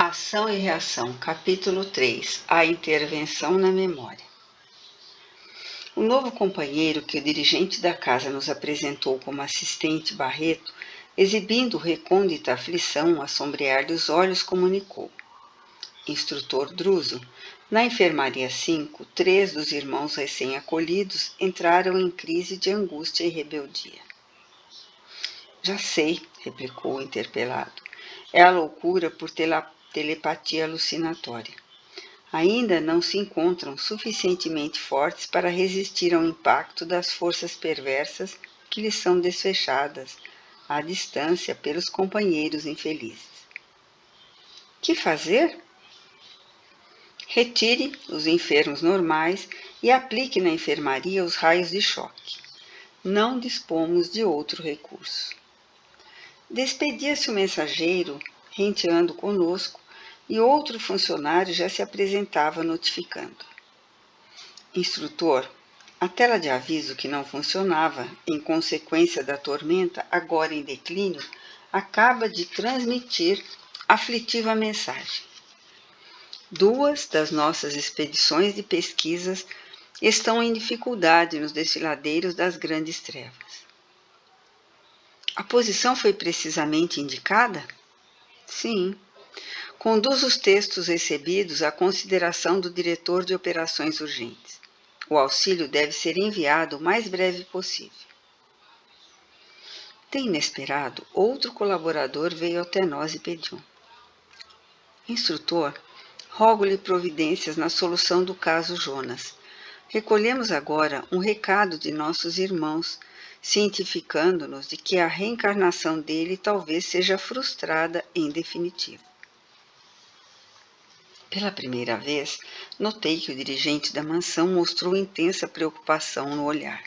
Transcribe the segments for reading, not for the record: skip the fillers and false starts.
Ação e reação, capítulo 3, a intervenção na memória. O novo companheiro que o dirigente da casa nos apresentou como assistente Barreto, exibindo recôndita aflição a sombrear-lhe os olhos, comunicou. Instrutor Druso, na enfermaria 5, 3 dos irmãos recém-acolhidos entraram em crise de angústia e rebeldia. Já sei, replicou o interpelado. É a loucura por telepatia alucinatória. Ainda não se encontram suficientemente fortes para resistir ao impacto das forças perversas que lhes são desfechadas à distância pelos companheiros infelizes. Que fazer? Retire os enfermos normais e aplique na enfermaria os raios de choque. Não dispomos de outro recurso. Despedia-se o mensageiro, renteando conosco, e outro funcionário já se apresentava notificando. Instrutor, a tela de aviso que não funcionava, em consequência da tormenta agora em declínio, acaba de transmitir aflitiva mensagem. 2 das nossas expedições de pesquisas estão em dificuldade nos desfiladeiros das grandes trevas. A posição foi precisamente indicada? Sim. Conduz os textos recebidos à consideração do diretor de operações urgentes. O auxílio deve ser enviado o mais breve possível. De inesperado, outro colaborador veio até nós e pediu. Instrutor, rogo-lhe providências na solução do caso Jonas. Recolhemos agora um recado de nossos irmãos, cientificando-nos de que a reencarnação dele talvez seja frustrada em definitivo. Pela primeira vez, notei que o dirigente da mansão mostrou intensa preocupação no olhar.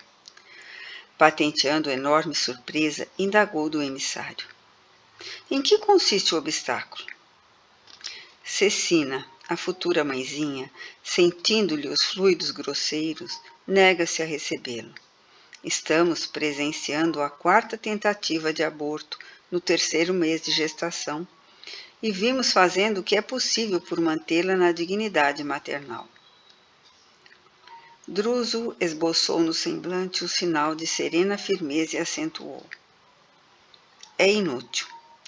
Patenteando enorme surpresa, indagou do emissário. Em que consiste o obstáculo? Cecina, a futura mãezinha, sentindo-lhe os fluidos grosseiros, nega-se a recebê-lo. Estamos presenciando a 4ª tentativa de aborto no 3º mês de gestação e vimos fazendo o que é possível por mantê-la na dignidade maternal. Druso esboçou no semblante o sinal de serena firmeza e acentuou. É inútil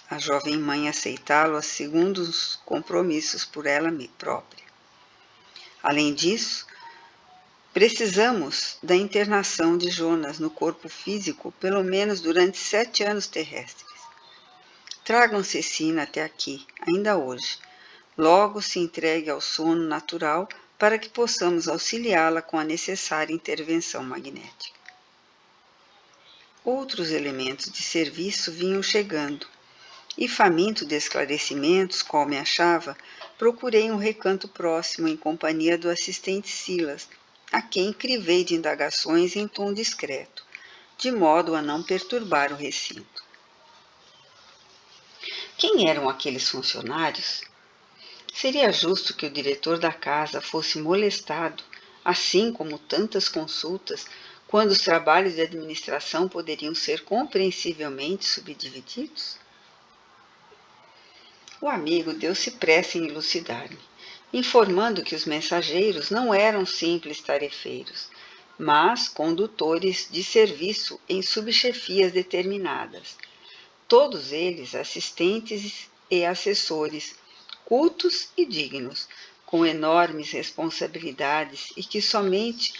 a jovem mãe aceitá-lo segundo os compromissos por ela própria. Além disso, precisamos da internação de Jonas no corpo físico pelo menos durante 7 anos terrestres. Tragam Cecina até aqui, ainda hoje. Logo se entregue ao sono natural para que possamos auxiliá-la com a necessária intervenção magnética. Outros elementos de serviço vinham chegando, e faminto de esclarecimentos, qual me achava, procurei um recanto próximo em companhia do assistente Silas, a quem crivei de indagações em tom discreto, de modo a não perturbar o recinto. Quem eram aqueles funcionários? Seria justo que o diretor da casa fosse molestado, assim como tantas consultas, quando os trabalhos de administração poderiam ser compreensivelmente subdivididos? O amigo deu-se pressa em elucidar-me, informando que os mensageiros não eram simples tarefeiros, mas condutores de serviço em subchefias determinadas. Todos eles assistentes e assessores, cultos e dignos, com enormes responsabilidades e que somente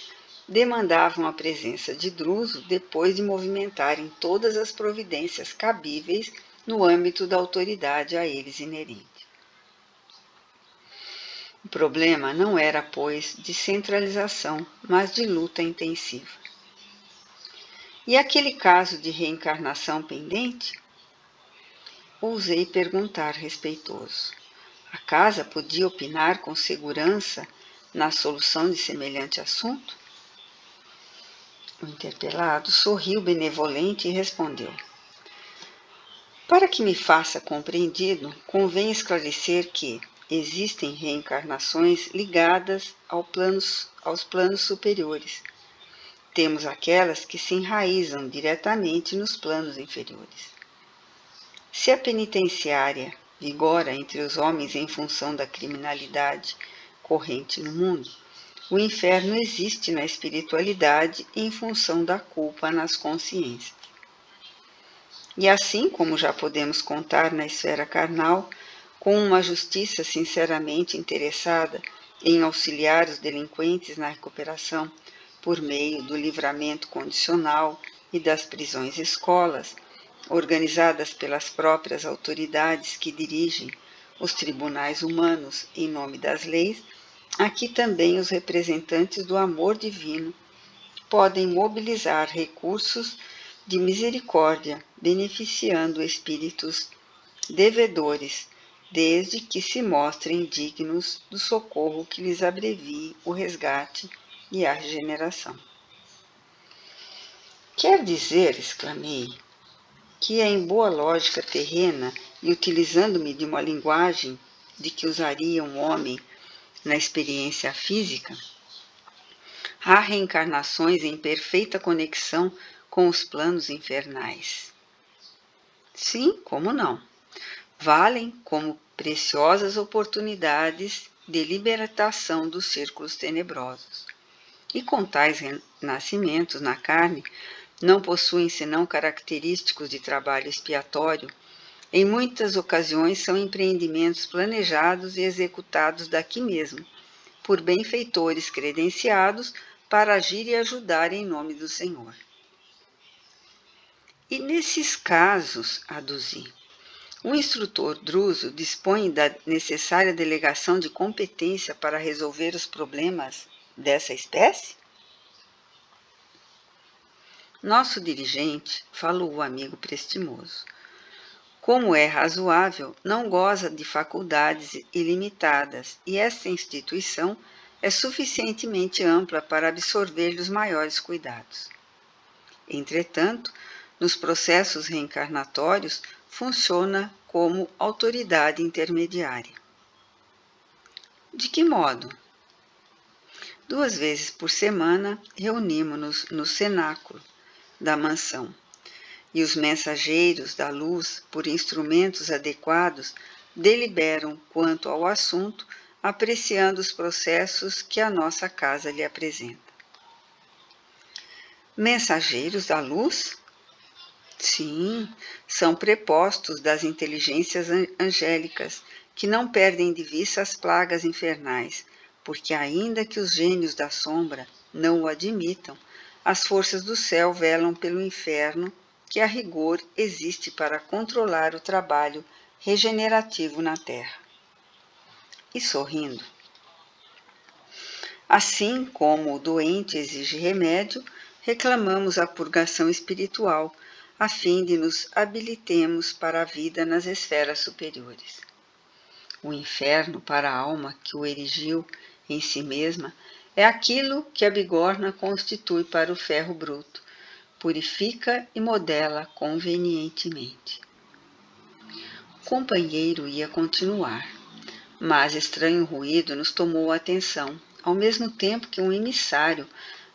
demandavam a presença de Druso depois de movimentarem todas as providências cabíveis no âmbito da autoridade a eles inerente. O problema não era, pois, de centralização, mas de luta intensiva. E aquele caso de reencarnação pendente? Ousei perguntar respeitoso. A casa podia opinar com segurança na solução de semelhante assunto? O interpelado sorriu benevolente e respondeu. Para que me faça compreendido, convém esclarecer que existem reencarnações ligadas aos planos superiores. Temos aquelas que se enraizam diretamente nos planos inferiores. Se a penitenciária vigora entre os homens em função da criminalidade corrente no mundo, o inferno existe na espiritualidade em função da culpa nas consciências. E assim como já podemos contar na esfera carnal, com uma justiça sinceramente interessada em auxiliar os delinquentes na recuperação por meio do livramento condicional e das prisões-escolas, organizadas pelas próprias autoridades que dirigem os tribunais humanos em nome das leis, aqui também os representantes do amor divino podem mobilizar recursos de misericórdia, beneficiando espíritos devedores, desde que se mostrem dignos do socorro que lhes abrevie o resgate e a regeneração. Quer dizer, exclamei, que é em boa lógica terrena e utilizando-me de uma linguagem de que usaria um homem na experiência física, há reencarnações em perfeita conexão com os planos infernais. Sim, como não? Valem como preciosas oportunidades de libertação dos círculos tenebrosos. E com tais renascimentos na carne, não possuem senão característicos de trabalho expiatório. Em muitas ocasiões são empreendimentos planejados e executados daqui mesmo, por benfeitores credenciados para agir e ajudar em nome do Senhor. E nesses casos, aduzi, o instrutor druso dispõe da necessária delegação de competência para resolver os problemas dessa espécie? Nosso dirigente, falou o amigo prestimoso, como é razoável, não goza de faculdades ilimitadas e esta instituição é suficientemente ampla para absorver-lhe os maiores cuidados. Entretanto, nos processos reencarnatórios, funciona como autoridade intermediária. De que modo? 2 vezes por semana, reunimos-nos no cenáculo da mansão, e os mensageiros da luz, por instrumentos adequados, deliberam quanto ao assunto, apreciando os processos que a nossa casa lhe apresenta. Mensageiros da luz? Sim, são prepostos das inteligências angélicas, que não perdem de vista as plagas infernais, porque ainda que os gênios da sombra não o admitam, as forças do céu velam pelo inferno, que a rigor existe para controlar o trabalho regenerativo na Terra. E sorrindo, assim como o doente exige remédio, reclamamos a purgação espiritual, a fim de nos habilitemos para a vida nas esferas superiores. O inferno para a alma que o erigiu em si mesma é aquilo que a bigorna constitui para o ferro bruto, purifica e modela convenientemente. O companheiro ia continuar, mas estranho ruído nos tomou a atenção, ao mesmo tempo que um emissário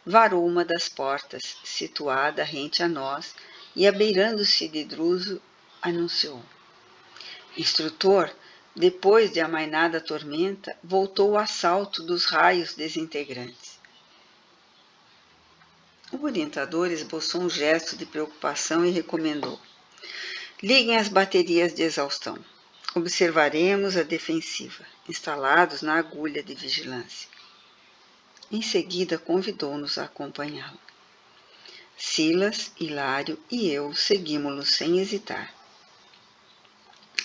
varou uma das portas, situada rente a nós, e abeirando-se de Druso, anunciou. Instrutor, depois de amainada tormenta, voltou o assalto dos raios desintegrantes. O orientador esboçou um gesto de preocupação e recomendou. Liguem as baterias de exaustão. Observaremos a defensiva, instalados na agulha de vigilância. Em seguida, convidou-nos a acompanhá-lo. Silas, Hilário e eu seguimos-lo sem hesitar.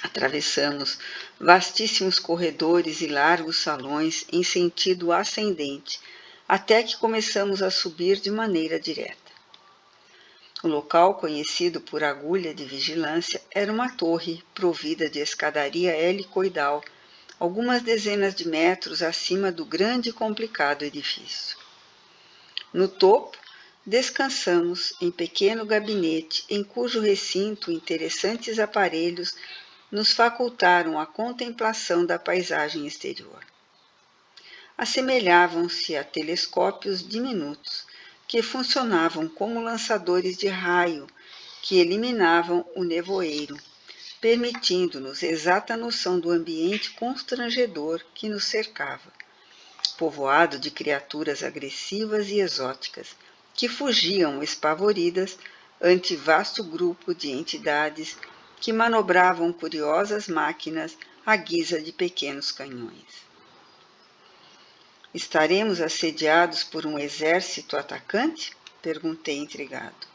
Atravessamos vastíssimos corredores e largos salões em sentido ascendente, até que começamos a subir de maneira direta. O local, conhecido por agulha de vigilância, era uma torre provida de escadaria helicoidal, algumas dezenas de metros acima do grande e complicado edifício. No topo, descansamos em pequeno gabinete, em cujo recinto interessantes aparelhos nos facultaram a contemplação da paisagem exterior. Assemelhavam-se a telescópios diminutos, que funcionavam como lançadores de raio que eliminavam o nevoeiro, permitindo-nos exata noção do ambiente constrangedor que nos cercava, povoado de criaturas agressivas e exóticas, que fugiam espavoridas ante vasto grupo de entidades que manobravam curiosas máquinas à guisa de pequenos canhões. Estaremos assediados por um exército atacante? Perguntei intrigado.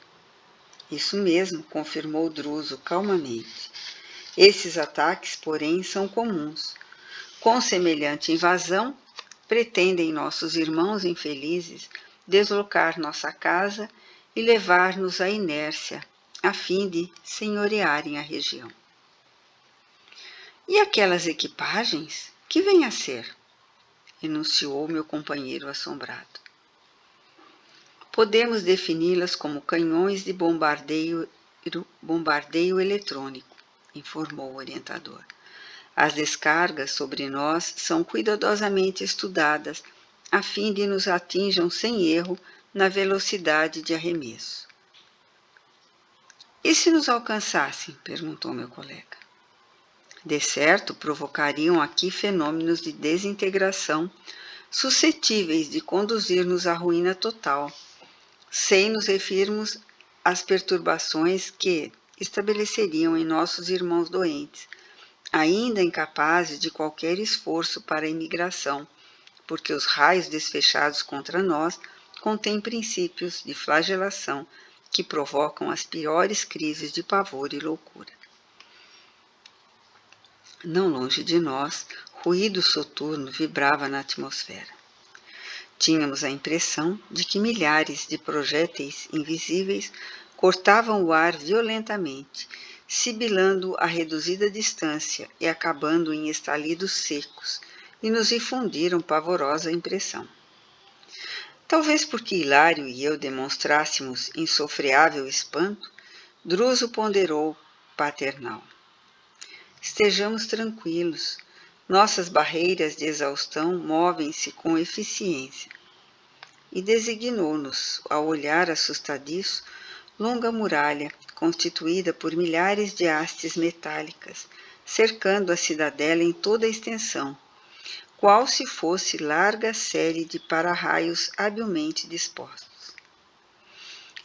Isso mesmo, confirmou Druso calmamente. Esses ataques, porém, são comuns. Com semelhante invasão, pretendem nossos irmãos infelizes deslocar nossa casa e levar-nos à inércia, a fim de senhorearem a região. E aquelas equipagens? Que vêm a ser? Enunciou meu companheiro assombrado. Podemos defini-las como canhões de bombardeio eletrônico, informou o orientador. As descargas sobre nós são cuidadosamente estudadas, a fim de nos atinjam sem erro na velocidade de arremesso. E se nos alcançassem? Perguntou meu colega. De certo, provocariam aqui fenômenos de desintegração suscetíveis de conduzir-nos à ruína total, sem nos referirmos às perturbações que estabeleceriam em nossos irmãos doentes, ainda incapazes de qualquer esforço para a imigração, porque os raios desfechados contra nós contêm princípios de flagelação que provocam as piores crises de pavor e loucura. Não longe de nós, ruído soturno vibrava na atmosfera. Tínhamos a impressão de que milhares de projéteis invisíveis cortavam o ar violentamente, sibilando a reduzida distância e acabando em estalidos secos, e nos infundiram pavorosa impressão. Talvez porque Hilário e eu demonstrássemos insofreável espanto, Druso ponderou paternal. Estejamos tranquilos. Nossas barreiras de exaustão movem-se com eficiência. E designou-nos, ao olhar assustadiço, longa muralha, constituída por milhares de hastes metálicas, cercando a cidadela em toda a extensão, qual se fosse larga série de para-raios habilmente dispostos.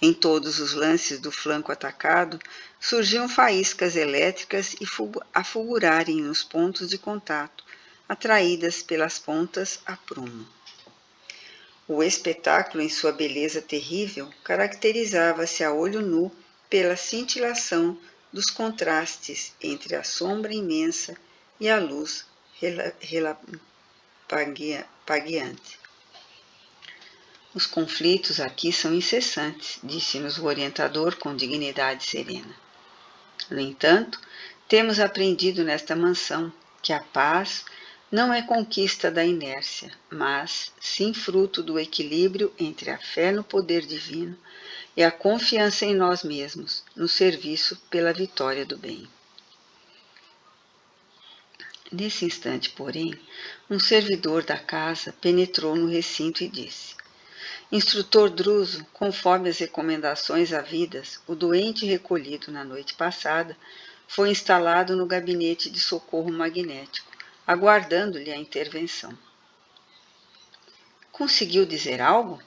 Em todos os lances do flanco atacado, surgiam faíscas elétricas a fulgurarem nos pontos de contato, atraídas pelas pontas a prumo. O espetáculo, em sua beleza terrível, caracterizava-se a olho nu pela cintilação dos contrastes entre a sombra imensa e a luz relampagueante. Os conflitos aqui são incessantes, disse-nos o orientador com dignidade serena. No entanto, temos aprendido nesta mansão que a paz não é conquista da inércia, mas sim fruto do equilíbrio entre a fé no poder divino e a confiança em nós mesmos, no serviço pela vitória do bem. Nesse instante, porém, um servidor da casa penetrou no recinto e disse: Instrutor Druso, conforme as recomendações havidas, o doente recolhido na noite passada foi instalado no gabinete de socorro magnético, aguardando-lhe a intervenção. Conseguiu dizer algo?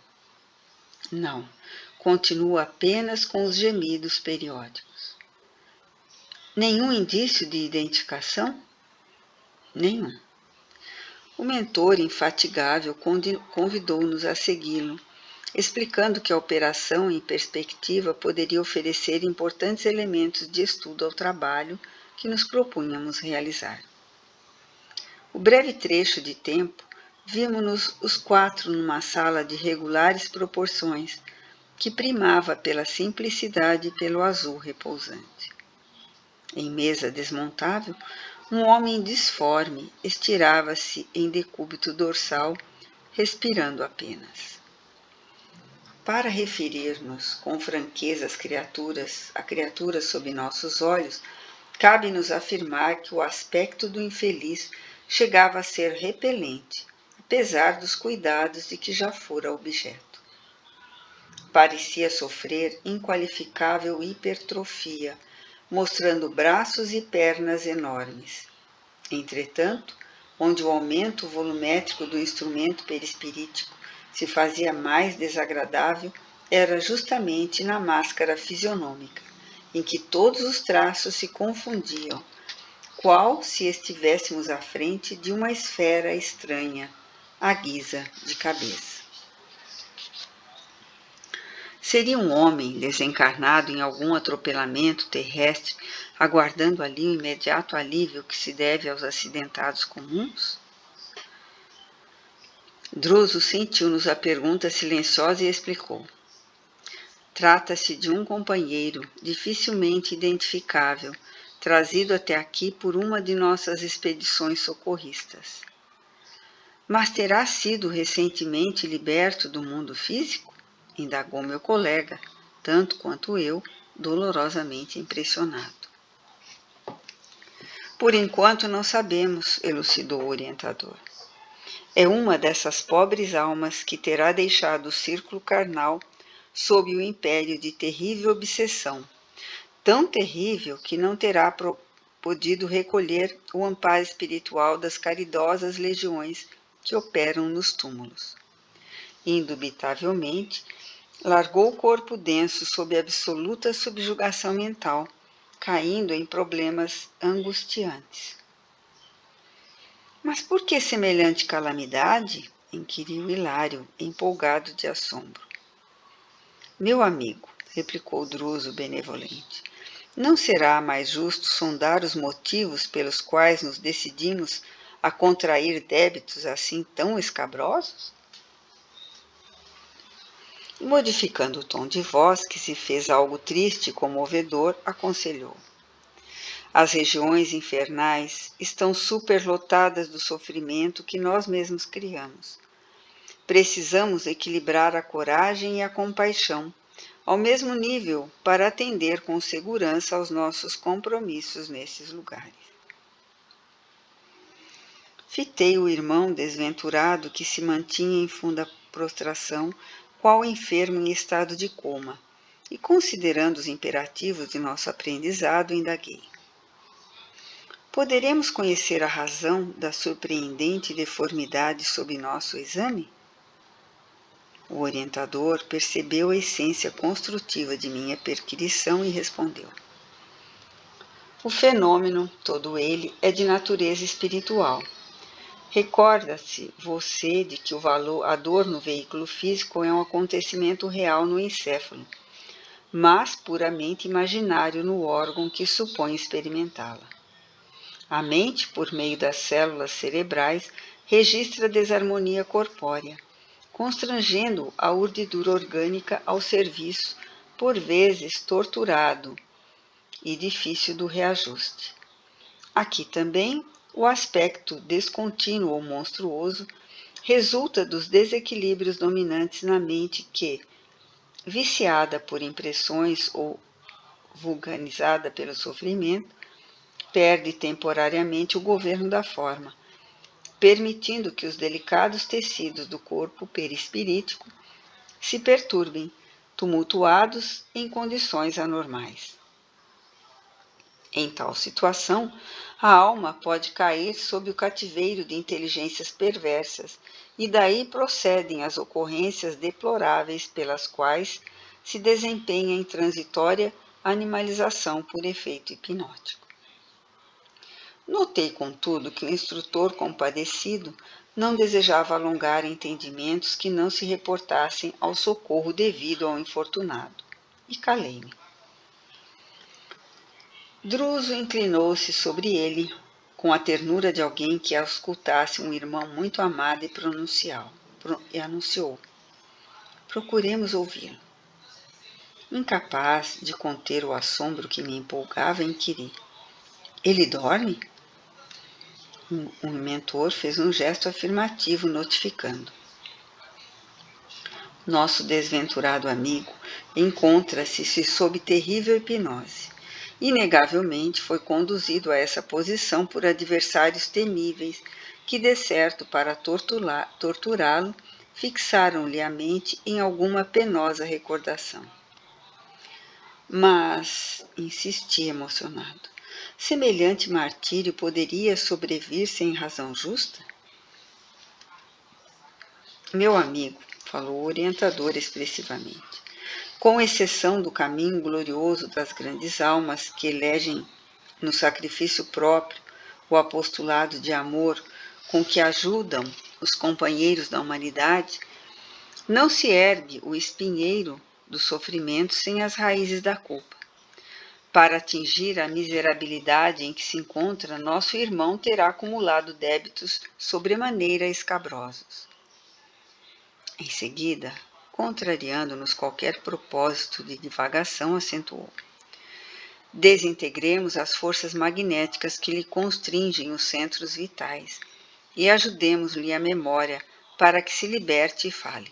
Não, continua apenas com os gemidos periódicos. Nenhum indício de identificação? Nenhum. O mentor infatigável convidou-nos a segui-lo, explicando que a operação em perspectiva poderia oferecer importantes elementos de estudo ao trabalho que nos propunhamos realizar. O breve trecho de tempo, vimos-nos os quatro numa sala de regulares proporções, que primava pela simplicidade e pelo azul repousante. Em mesa desmontável, um homem disforme estirava-se em decúbito dorsal, respirando apenas. Para referir-nos com franqueza a criaturas sob nossos olhos, cabe-nos afirmar que o aspecto do infeliz chegava a ser repelente, apesar dos cuidados de que já fora objeto. Parecia sofrer inqualificável hipertrofia, mostrando braços e pernas enormes. Entretanto, onde o aumento volumétrico do instrumento perispirítico se fazia mais desagradável, era justamente na máscara fisionômica, em que todos os traços se confundiam, qual se estivéssemos à frente de uma esfera estranha, à guisa de cabeça. Seria um homem desencarnado em algum atropelamento terrestre, aguardando ali o imediato alívio que se deve aos acidentados comuns? Druso sentiu-nos a pergunta silenciosa e explicou. Trata-se de um companheiro dificilmente identificável, trazido até aqui por uma de nossas expedições socorristas. Mas terá sido recentemente liberto do mundo físico? Indagou meu colega, tanto quanto eu, dolorosamente impressionado. Por enquanto não sabemos, elucidou o orientador. É uma dessas pobres almas que terá deixado o círculo carnal sob o império de terrível obsessão, tão terrível que não terá podido recolher o amparo espiritual das caridosas legiões que operam nos túmulos. Indubitavelmente, largou o corpo denso sob absoluta subjugação mental, caindo em problemas angustiantes. Mas por que semelhante calamidade? Inquiriu Hilário, empolgado de assombro. Meu amigo, replicou Druso benevolente, não será mais justo sondar os motivos pelos quais nos decidimos a contrair débitos assim tão escabrosos? Modificando o tom de voz, que se fez algo triste e comovedor, aconselhou. As regiões infernais estão superlotadas do sofrimento que nós mesmos criamos. Precisamos equilibrar a coragem e a compaixão, ao mesmo nível, para atender com segurança aos nossos compromissos nesses lugares. Fitei o irmão desventurado que se mantinha em funda prostração, qual enfermo em estado de coma, e considerando os imperativos de nosso aprendizado, indaguei. Poderemos conhecer a razão da surpreendente deformidade sob nosso exame? O orientador percebeu a essência construtiva de minha perquisição e respondeu. O fenômeno, todo ele, é de natureza espiritual. Recorda-se você de que a dor no veículo físico é um acontecimento real no encéfalo, mas puramente imaginário no órgão que supõe experimentá-la. A mente, por meio das células cerebrais, registra a desarmonia corpórea, constrangendo a urdidura orgânica ao serviço, por vezes torturado e difícil do reajuste. Aqui também, o aspecto descontínuo ou monstruoso resulta dos desequilíbrios dominantes na mente que, viciada por impressões ou vulganizada pelo sofrimento, perde temporariamente o governo da forma, permitindo que os delicados tecidos do corpo perispirítico se perturbem, tumultuados em condições anormais. Em tal situação, a alma pode cair sob o cativeiro de inteligências perversas, e daí procedem as ocorrências deploráveis pelas quais se desempenha em transitória animalização por efeito hipnótico. Notei, contudo, que o instrutor compadecido não desejava alongar entendimentos que não se reportassem ao socorro devido ao infortunado, e calei-me. Druso inclinou-se sobre ele, com a ternura de alguém que auscultasse um irmão muito amado e anunciou. Procuremos ouvi-lo. Incapaz de conter o assombro que me empolgava, inquiri. Ele dorme? O mentor fez um gesto afirmativo, notificando. Nosso desventurado amigo encontra-se sob terrível hipnose. Inegavelmente foi conduzido a essa posição por adversários temíveis que, de certo, para torturá-lo, fixaram-lhe a mente em alguma penosa recordação. Mas, insisti emocionado, semelhante martírio poderia sobrevir sem razão justa? Meu amigo, falou o orientador expressivamente, com exceção do caminho glorioso das grandes almas que elegem no sacrifício próprio o apostolado de amor com que ajudam os companheiros da humanidade, não se ergue o espinheiro do sofrimento sem as raízes da culpa. Para atingir a miserabilidade em que se encontra, nosso irmão terá acumulado débitos sobremaneira escabrosos. Em seguida, contrariando-nos qualquer propósito de divagação, acentuou: desintegremos as forças magnéticas que lhe constringem os centros vitais e ajudemos-lhe a memória para que se liberte e fale.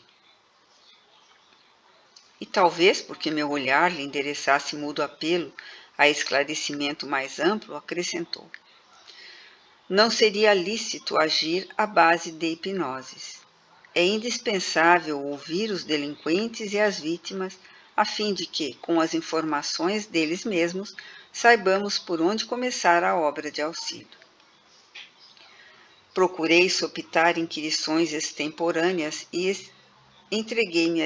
E talvez porque meu olhar lhe endereçasse mudo apelo a esclarecimento mais amplo, acrescentou: não seria lícito agir à base de hipnoses. É indispensável ouvir os delinquentes e as vítimas, a fim de que, com as informações deles mesmos, saibamos por onde começar a obra de auxílio. Procurei sopitar inquirições extemporâneas e entreguei-me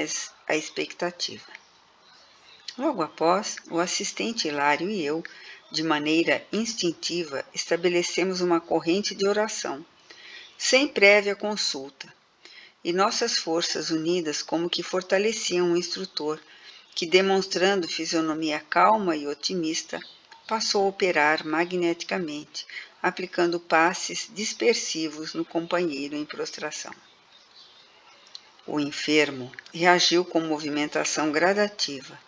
à expectativa. Logo após, o assistente Hilário e eu, de maneira instintiva, estabelecemos uma corrente de oração, sem prévia consulta, e nossas forças unidas como que fortaleciam o instrutor, que, demonstrando fisionomia calma e otimista, passou a operar magneticamente, aplicando passes dispersivos no companheiro em prostração. O enfermo reagiu com movimentação gradativa,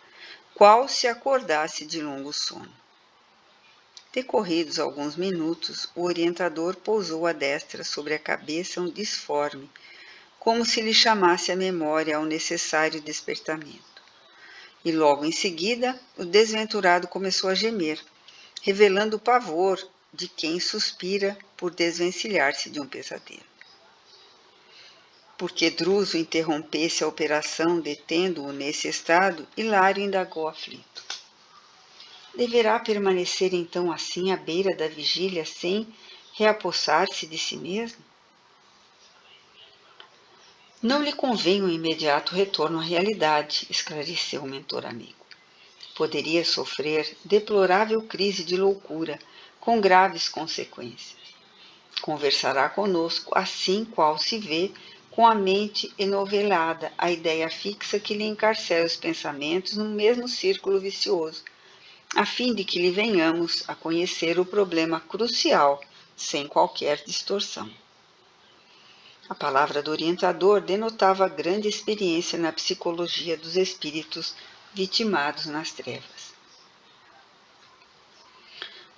qual se acordasse de longo sono. Decorridos alguns minutos, o orientador pousou a destra sobre a cabeça disforme, como se lhe chamasse a memória ao necessário despertamento. E logo em seguida, o desventurado começou a gemer, revelando o pavor de quem suspira por desvencilhar-se de um pesadelo. Porque Druso interrompesse a operação, detendo-o nesse estado, Hilário indagou aflito: deverá permanecer então assim à beira da vigília sem reapossar-se de si mesmo? Não lhe convém um imediato retorno à realidade, esclareceu o mentor amigo. Poderia sofrer deplorável crise de loucura, com graves consequências. Conversará conosco assim qual se vê, com a mente enovelada, a ideia fixa que lhe encarcera os pensamentos no mesmo círculo vicioso, a fim de que lhe venhamos a conhecer o problema crucial, sem qualquer distorção. A palavra do orientador denotava grande experiência na psicologia dos espíritos vitimados nas trevas.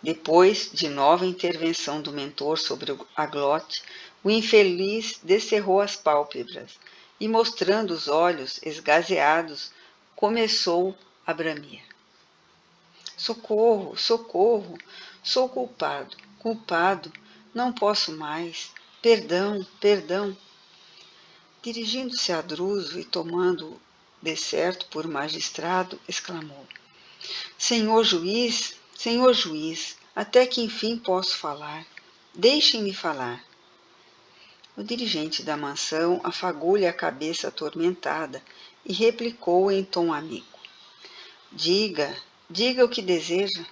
Depois de nova intervenção do mentor sobre a glote, o infeliz descerrou as pálpebras e, mostrando os olhos esgazeados, começou a bramir: socorro, socorro, sou culpado, culpado, não posso mais, perdão, perdão. Dirigindo-se a Druso e tomando-o de certo por magistrado, exclamou: Senhor juiz, até que enfim posso falar. Deixem-me falar. O dirigente da mansão afagou-lhe a cabeça atormentada e replicou em tom amigo: diga o que deseja.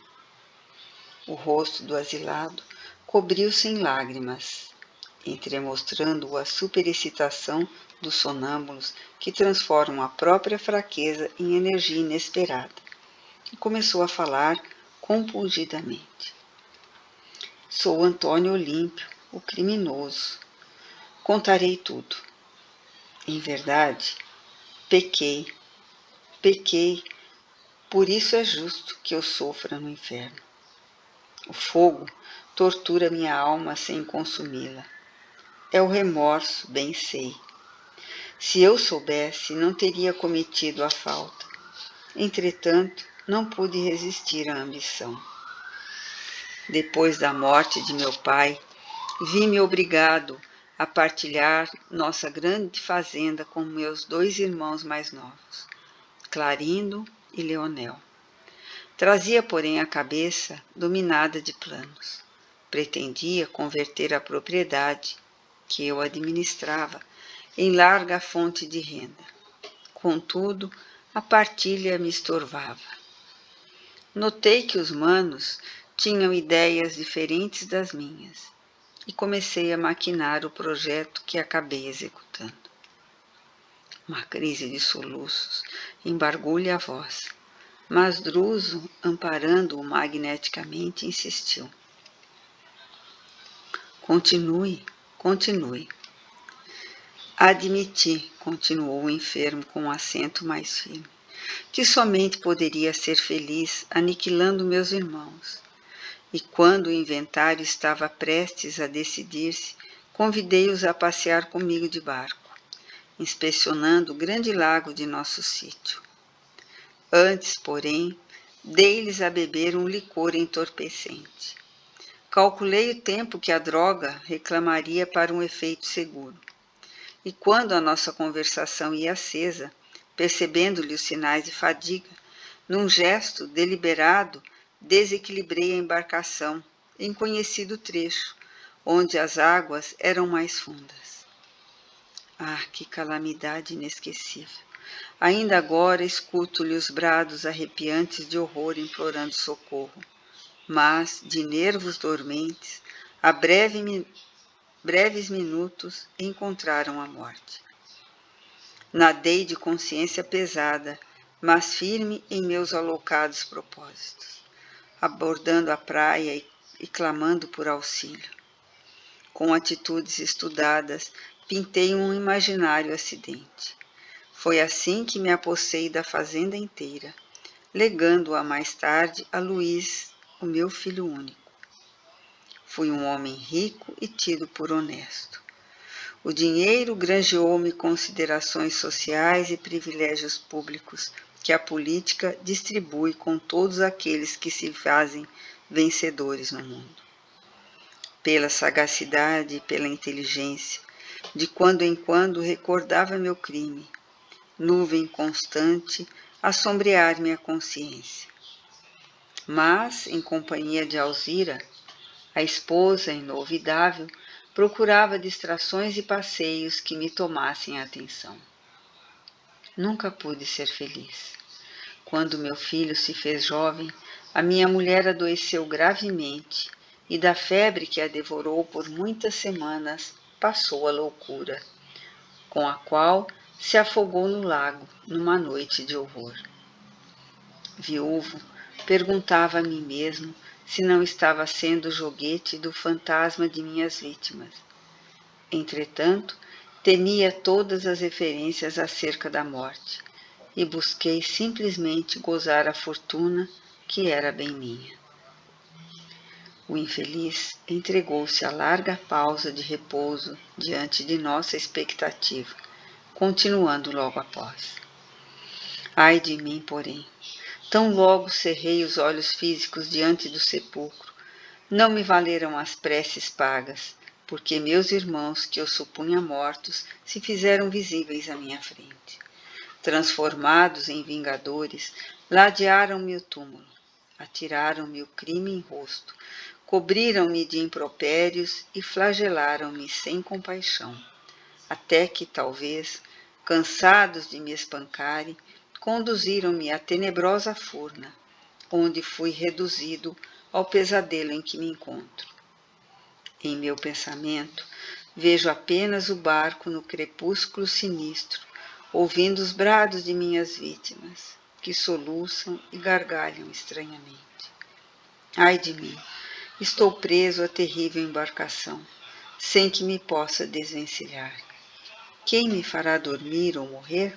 O rosto do asilado cobriu-se em lágrimas, entremostrando a superexcitação dos sonâmbulos que transformam a própria fraqueza em energia inesperada, e começou a falar compungidamente: sou Antônio Olímpio, o criminoso. Contarei tudo. Em verdade, pequei, por isso é justo que eu sofra no inferno. O fogo tortura minha alma sem consumi-la. É o remorso, bem sei. Se eu soubesse, não teria cometido a falta. Entretanto, não pude resistir à ambição. Depois da morte de meu pai, vi-me obrigado a partilhar nossa grande fazenda com meus 2 irmãos mais novos, Clarindo e Leonel. Trazia, porém, a cabeça dominada de planos. Pretendia converter a propriedade, que eu administrava, em larga fonte de renda. Contudo, a partilha me estorvava. Notei que os manos tinham ideias diferentes das minhas e comecei a maquinar o projeto que acabei executando. Uma crise de soluços embargou-lhe a voz, mas Druso, amparando-o magneticamente, insistiu. Continue, continue. Admiti, continuou o enfermo com um acento mais firme, que somente poderia ser feliz aniquilando meus irmãos. E quando o inventário estava prestes a decidir-se, convidei-os a passear comigo de barco, inspecionando o grande lago de nosso sítio. Antes, porém, dei-lhes a beber um licor entorpecente. Calculei o tempo que a droga reclamaria para um efeito seguro. E quando a nossa conversação ia acesa, percebendo-lhe os sinais de fadiga, num gesto deliberado, desequilibrei a embarcação em conhecido trecho, onde as águas eram mais fundas. Ah, que calamidade inesquecível! Ainda agora escuto-lhe os brados arrepiantes de horror implorando socorro, mas, de nervos dormentes, a breves minutos encontraram a morte. Nadei de consciência pesada, mas firme em meus alocados propósitos, abordando a praia e clamando por auxílio. Com atitudes estudadas, pintei um imaginário acidente. Foi assim que me apossei da fazenda inteira, legando-a mais tarde a Luís, o meu filho único. Fui um homem rico e tido por honesto. O dinheiro granjeou-me considerações sociais e privilégios públicos que a política distribui com todos aqueles que se fazem vencedores no mundo. Pela sagacidade e pela inteligência, de quando em quando recordava meu crime, nuvem constante a sombrear minha consciência. Mas, em companhia de Alzira, a esposa inolvidável, procurava distrações e passeios que me tomassem a atenção. Nunca pude ser feliz. Quando meu filho se fez jovem, a minha mulher adoeceu gravemente e da febre que a devorou por muitas semanas passou a loucura, com a qual se afogou no lago numa noite de horror. Viúvo, perguntava a mim mesmo se não estava sendo joguete do fantasma de minhas vítimas. Entretanto, temia todas as referências acerca da morte e busquei simplesmente gozar a fortuna que era bem minha. O infeliz entregou-se à larga pausa de repouso diante de nossa expectativa, continuando logo após. Ai de mim, porém, tão logo cerrei os olhos físicos diante do sepulcro, não me valeram as preces pagas, porque meus irmãos, que eu supunha mortos, se fizeram visíveis à minha frente. Transformados em vingadores, ladearam-me o túmulo, atiraram-me o crime em rosto, cobriram-me de impropérios e flagelaram-me sem compaixão, até que, talvez, cansados de me espancarem, conduziram-me à tenebrosa furna, onde fui reduzido ao pesadelo em que me encontro. Em meu pensamento, vejo apenas o barco no crepúsculo sinistro, ouvindo os brados de minhas vítimas, que soluçam e gargalham estranhamente. Ai de mim, estou preso à terrível embarcação, sem que me possa desvencilhar. Quem me fará dormir ou morrer?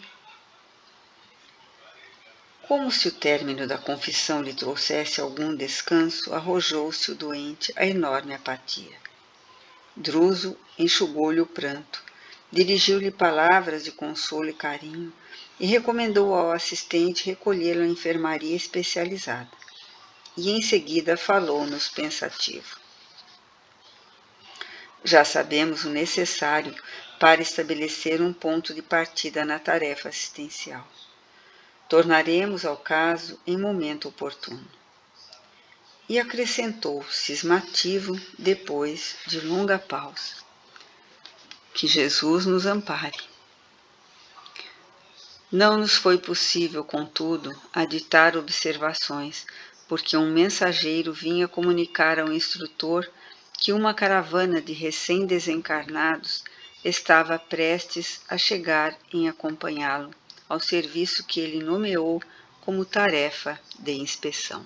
Como se o término da confissão lhe trouxesse algum descanso, arrojou-se o doente à enorme apatia. Druso enxugou-lhe o pranto, dirigiu-lhe palavras de consolo e carinho e recomendou ao assistente recolhê-lo à enfermaria especializada. E em seguida falou-nos pensativo. Já sabemos o necessário para estabelecer um ponto de partida na tarefa assistencial. Tornaremos ao caso em momento oportuno. E acrescentou, cismativo, depois de longa pausa: que Jesus nos ampare. Não nos foi possível, contudo, aditar observações, porque um mensageiro vinha comunicar ao instrutor que uma caravana de recém-desencarnados estava prestes a chegar em acompanhá-lo ao serviço que ele nomeou como tarefa de inspeção.